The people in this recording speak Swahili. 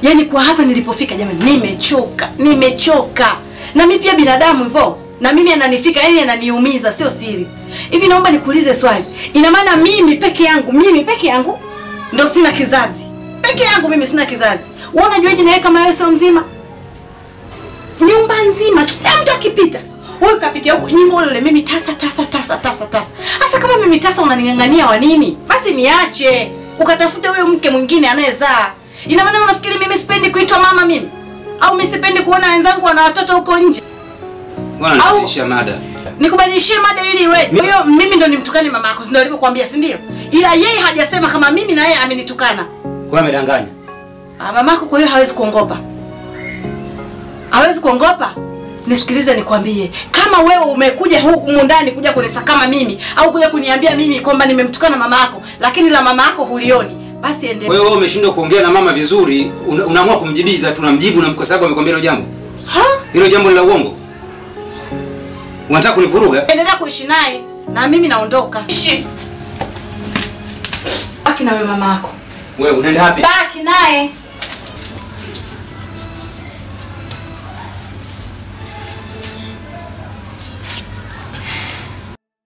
Yaani kwa hapa nilipofika jamani nimechoka. Na mimi pia binadamu hivyo. Na mimi ananifika yani ananiumiza sio siri. Hivi naomba nikuulize swali. Ina maana mimi peke yangu ndio sina kizazi. Peke yangu mimi sina kizazi. Wewe unajuaje na yeye kama wewe sio mzima? Nyumba nzima kila mtu akipita. Wewe kapitia huko nyingo ile mimi tasa. Sasa kama mimi tasa unaningangania wa nini? Basi niache. Ukatafuta huyo mke mwingine anayezaa. Ina maana unafikiri mimi sipendi kuitwa mama mimi? Au mimi sipendi kuona wenzangu wana watoto huko nje? Bwana nibadilishie mada. Nikubadilishie mada ili iwe. Kwa hiyo mimi ndo nimtukane mama yako, ndio alivyokuambia, si ndio? Ila yeye hajasema kama mimi na yeye amenitukana. Kwa amedanganya. Mama yako kwa hiyo hawezi kuongopa. Hawezi kuongopa? Nisikilize nikwambie, kama wewe umekuja huku ndani kuja kunisakama mimi au kuja kuniambia mimi kwamba nimemtukana mama yako, lakini la mama yako hulioni, basi endelea. Wewe umeshindwa kuongea na mama vizuri, unaamua kumjibiza, tunamjibu na kwa sababu amekwambia hilo jambo. Hilo jambo la uongo. Unataka kunivuruga? Endelea kuishi naye na mimi naondoka. Ishi. Baki na wewe mama yako. Wewe unaenda wapi? Baki naye.